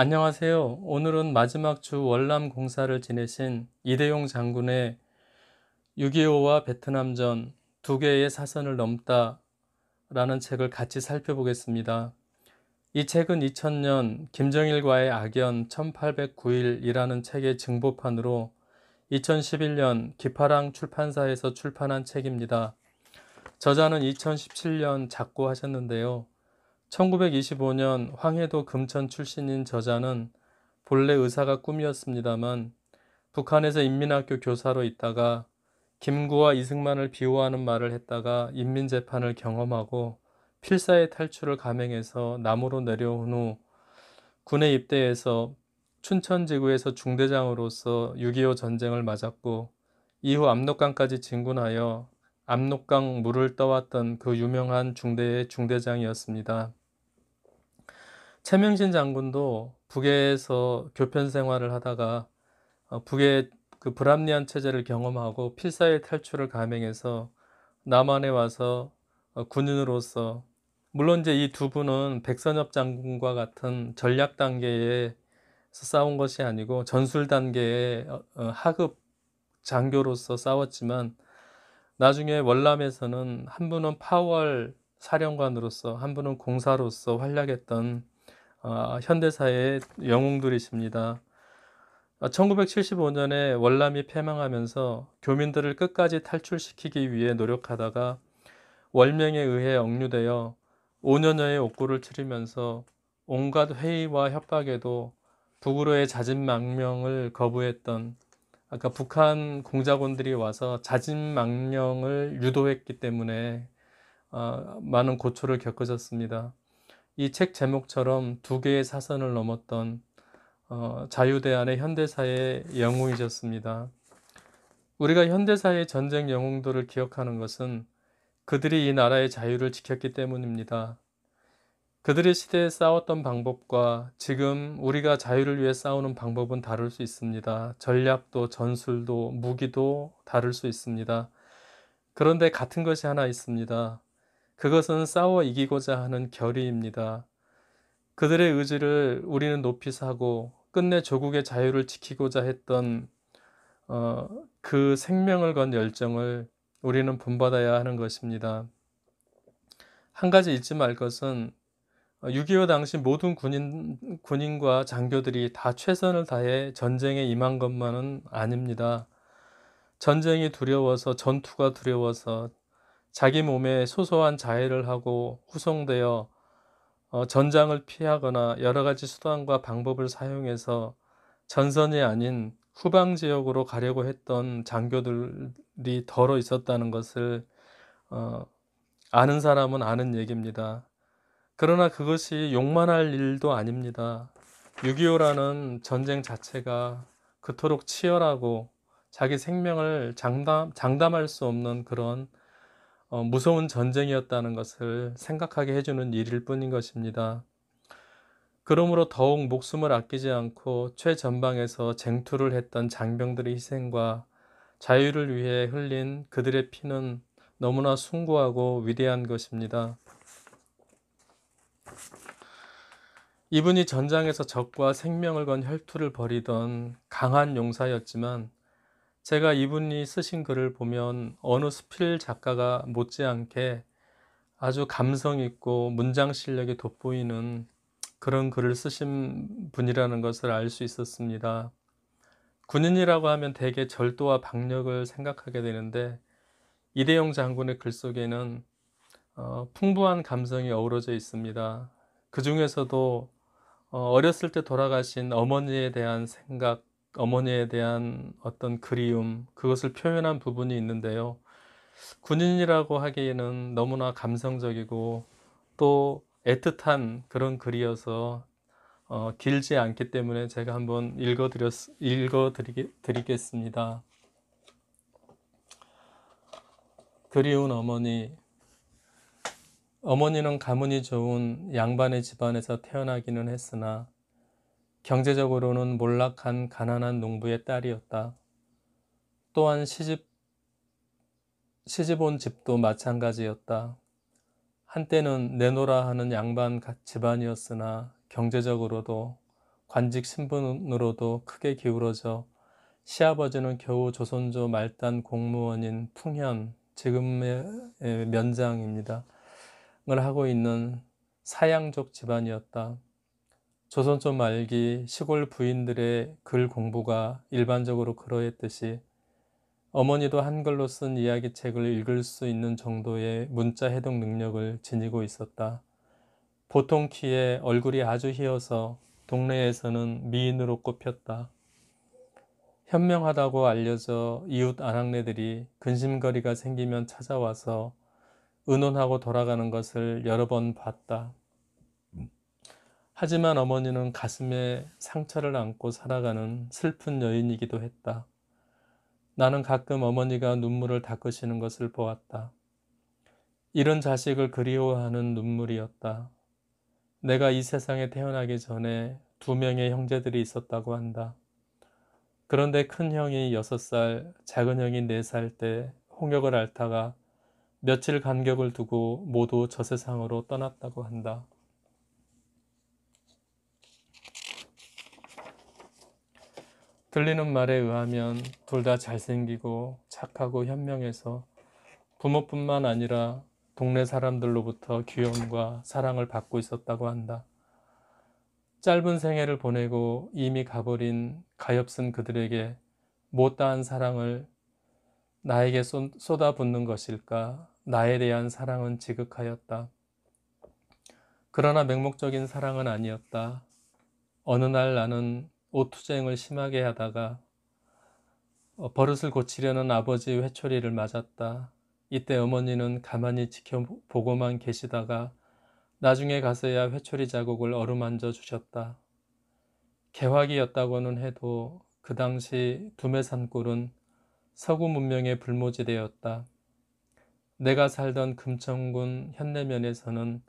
안녕하세요. 오늘은 마지막 주 월남 공사를 지내신 이대용 장군의 6.25와 베트남전 두 개의 사선을 넘다라는 책을 같이 살펴보겠습니다. 이 책은 2000년 김정일과의 악연 1809일이라는 책의 증보판으로 2011년 기파랑 출판사에서 출판한 책입니다. 저자는 2017년 작고하셨는데요. 1925년 황해도 금천 출신인 저자는 본래 의사가 꿈이었습니다만 북한에서 인민학교 교사로 있다가 김구와 이승만을 비호하는 말을 했다가 인민재판을 경험하고 필사의 탈출을 감행해서 남으로 내려온 후 군에 입대해서 춘천지구에서 중대장으로서 6.25 전쟁을 맞았고 이후 압록강까지 진군하여 압록강 물을 떠왔던 그 유명한 중대의 중대장이었습니다. 최명신 장군도 북에서 교편 생활을 하다가 북의 그 불합리한 체제를 경험하고 필사의 탈출을 감행해서 남한에 와서 군인으로서, 물론 이제 이 두 분은 백선엽 장군과 같은 전략 단계에서 싸운 것이 아니고 전술 단계의 하급 장교로서 싸웠지만 나중에 월남에서는 한 분은 파월 사령관으로서 한 분은 공사로서 활약했던 현대사의 영웅들이십니다. 1975년에 월남이 패망하면서 교민들을 끝까지 탈출시키기 위해 노력하다가 월명에 의해 억류되어 5년여의 옥고를 치르면서 온갖 회의와 협박에도 북으로의 자진망명을 거부했던, 아까 북한 공작원들이 와서 자진망명을 유도했기 때문에 많은 고초를 겪으셨습니다. 이 책 제목처럼 두 개의 사선을 넘었던 자유대안의 현대사의 영웅이셨습니다. 우리가 현대사의 전쟁 영웅들을 기억하는 것은 그들이 이 나라의 자유를 지켰기 때문입니다. 그들의 시대에 싸웠던 방법과 지금 우리가 자유를 위해 싸우는 방법은 다를 수 있습니다. 전략도 전술도 무기도 다를 수 있습니다. 그런데 같은 것이 하나 있습니다. 그것은 싸워 이기고자 하는 결의입니다. 그들의 의지를 우리는 높이 사고 끝내 조국의 자유를 지키고자 했던 그 생명을 건 열정을 우리는 본받아야 하는 것입니다. 한 가지 잊지 말 것은 6.25 당시 모든 군인과 장교들이 다 최선을 다해 전쟁에 임한 것만은 아닙니다. 전쟁이 두려워서, 전투가 두려워서 자기 몸에 소소한 자해를 하고 후송되어 전장을 피하거나 여러 가지 수단과 방법을 사용해서 전선이 아닌 후방 지역으로 가려고 했던 장교들이 덜어 있었다는 것을 아는 사람은 아는 얘기입니다. 그러나 그것이 욕만할 일도 아닙니다. 6.25라는 전쟁 자체가 그토록 치열하고 자기 생명을 장담할 수 없는 그런 무서운 전쟁이었다는 것을 생각하게 해주는 일일 뿐인 것입니다. 그러므로 더욱 목숨을 아끼지 않고 최전방에서 쟁투를 했던 장병들의 희생과 자유를 위해 흘린 그들의 피는 너무나 숭고하고 위대한 것입니다. 이분이 전장에서 적과 생명을 건 혈투를 벌이던 강한 용사였지만 제가 이분이 쓰신 글을 보면 어느 수필 작가가 못지않게 아주 감성 있고 문장 실력이 돋보이는 그런 글을 쓰신 분이라는 것을 알 수 있었습니다. 군인이라고 하면 대개 절도와 박력을 생각하게 되는데 이대용 장군의 글 속에는 풍부한 감성이 어우러져 있습니다. 그 중에서도 어렸을 때 돌아가신 어머니에 대한 생각, 어머니에 대한 어떤 그리움, 그것을 표현한 부분이 있는데요. 군인이라고 하기에는 너무나 감성적이고 또 애틋한 그런 글이어서 길지 않기 때문에 제가 한번 읽어드리겠습니다. 그리운 어머니. 어머니는 가문이 좋은 양반의 집안에서 태어나기는 했으나 경제적으로는 몰락한 가난한 농부의 딸이었다. 또한 시집 온 집도 마찬가지였다. 한때는 내노라 하는 양반 집안이었으나 경제적으로도 관직 신분으로도 크게 기울어져 시아버지는 겨우 조선조 말단 공무원인 풍현, 지금의 면장입니다. 을 하고 있는 사양족 집안이었다. 조선조 말기 시골 부인들의 글 공부가 일반적으로 그러했듯이 어머니도 한글로 쓴 이야기책을 읽을 수 있는 정도의 문자 해독 능력을 지니고 있었다. 보통 키에 얼굴이 아주 희어서 동네에서는 미인으로 꼽혔다. 현명하다고 알려져 이웃 아낙네들이 근심거리가 생기면 찾아와서 의논하고 돌아가는 것을 여러 번 봤다. 하지만 어머니는 가슴에 상처를 안고 살아가는 슬픈 여인이기도 했다. 나는 가끔 어머니가 눈물을 닦으시는 것을 보았다. 이런 자식을 그리워하는 눈물이었다. 내가 이 세상에 태어나기 전에 2명의 형제들이 있었다고 한다. 그런데 큰 형이 6살, 작은 형이 4살 때 홍역을 앓다가 며칠 간격을 두고 모두 저 세상으로 떠났다고 한다. 들리는 말에 의하면 둘 다 잘생기고 착하고 현명해서 부모뿐만 아니라 동네 사람들로부터 귀여움과 사랑을 받고 있었다고 한다. 짧은 생애를 보내고 이미 가버린 가엾은 그들에게 못다한 사랑을 나에게 쏟아붓는 것일까? 나에 대한 사랑은 지극하였다. 그러나 맹목적인 사랑은 아니었다. 어느 날 나는 옷투쟁을 심하게 하다가 버릇을 고치려는 아버지 회초리를 맞았다. 이때 어머니는 가만히 지켜보고만 계시다가 나중에 가서야 회초리 자국을 어루만져 주셨다. 개화기였다고는 해도 그 당시 두메산골은 서구 문명의 불모지대였다. 내가 살던 금천군 현내면에서는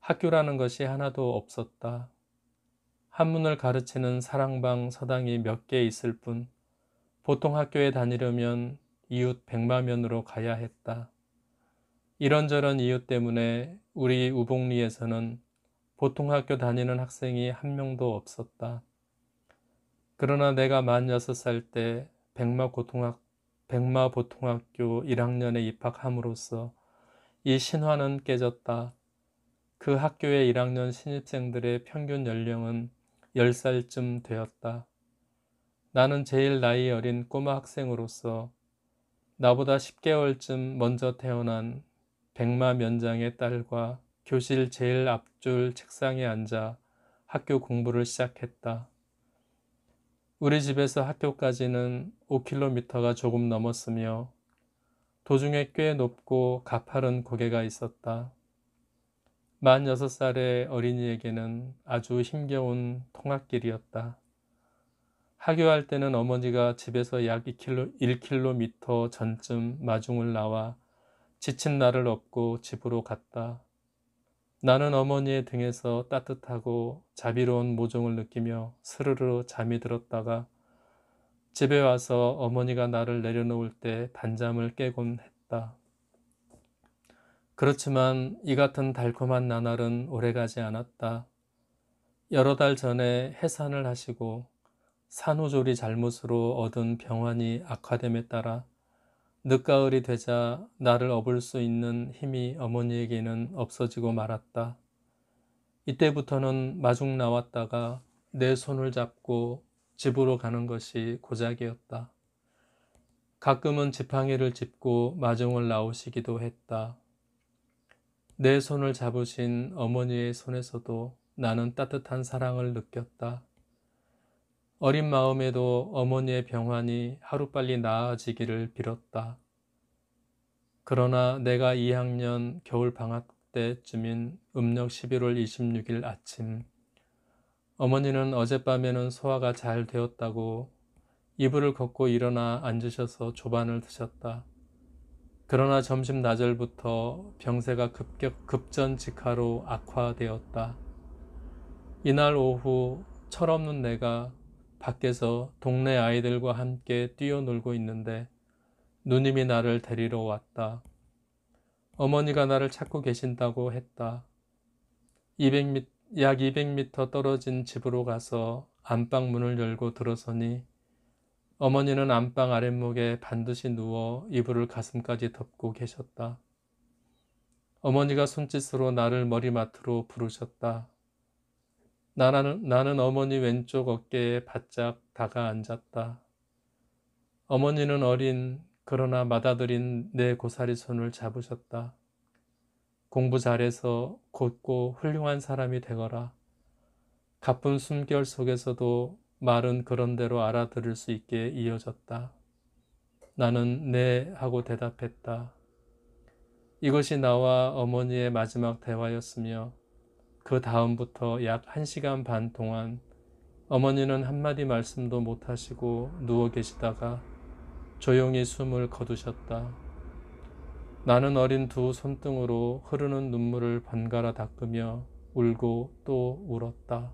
학교라는 것이 하나도 없었다. 한문을 가르치는 사랑방 서당이 몇 개 있을 뿐 보통 학교에 다니려면 이웃 백마면으로 가야 했다. 이런저런 이유 때문에 우리 우복리에서는 보통 학교 다니는 학생이 한 명도 없었다. 그러나 내가 만 6살 때 백마보통학교 1학년에 입학함으로써 이 신화는 깨졌다. 그 학교의 1학년 신입생들의 평균 연령은 10살쯤 되었다. 나는 제일 나이 어린 꼬마 학생으로서 나보다 10개월쯤 먼저 태어난 백마 면장의 딸과 교실 제일 앞줄 책상에 앉아 학교 공부를 시작했다. 우리 집에서 학교까지는 5km가 조금 넘었으며 도중에 꽤 높고 가파른 고개가 있었다. 만 6살의 어린이에게는 아주 힘겨운 통학길이었다. 하교할 때는 어머니가 집에서 약 1km 전쯤 마중을 나와 지친 나를 업고 집으로 갔다. 나는 어머니의 등에서 따뜻하고 자비로운 모종을 느끼며 스르르 잠이 들었다가 집에 와서 어머니가 나를 내려놓을 때 단잠을 깨곤 했다. 그렇지만 이 같은 달콤한 나날은 오래가지 않았다. 여러 달 전에 해산을 하시고 산후조리 잘못으로 얻은 병환이 악화됨에 따라 늦가을이 되자 나를 업을 수 있는 힘이 어머니에게는 없어지고 말았다. 이때부터는 마중 나왔다가 내 손을 잡고 집으로 가는 것이 고작이었다. 가끔은 지팡이를 짚고 마중을 나오시기도 했다. 내 손을 잡으신 어머니의 손에서도 나는 따뜻한 사랑을 느꼈다. 어린 마음에도 어머니의 병환이 하루빨리 나아지기를 빌었다. 그러나 내가 2학년 겨울방학 때쯤인 음력 11월 26일 아침, 어머니는 어젯밤에는 소화가 잘 되었다고 이불을 걷고 일어나 앉으셔서 조반을 드셨다. 그러나 점심 나절부터 병세가 급전직하로 악화되었다. 이날 오후 철없는 내가 밖에서 동네 아이들과 함께 뛰어놀고 있는데 누님이 나를 데리러 왔다. 어머니가 나를 찾고 계신다고 했다. 약 200m 떨어진 집으로 가서 안방 문을 열고 들어서니 어머니는 안방 아랫목에 반드시 누워 이불을 가슴까지 덮고 계셨다. 어머니가 손짓으로 나를 머리맡으로 부르셨다. 나는 어머니 왼쪽 어깨에 바짝 다가 앉았다. 어머니는 어린 그러나 맏아들인 내 고사리 손을 잡으셨다. 공부 잘해서 곧고 훌륭한 사람이 되거라. 가쁜 숨결 속에서도 말은 그런대로 알아들을 수 있게 이어졌다. 나는 네 하고 대답했다. 이것이 나와 어머니의 마지막 대화였으며 그 다음부터 약 1시간 반 동안 어머니는 한마디 말씀도 못하시고 누워 계시다가 조용히 숨을 거두셨다. 나는 어린 두 손등으로 흐르는 눈물을 번갈아 닦으며 울고 또 울었다.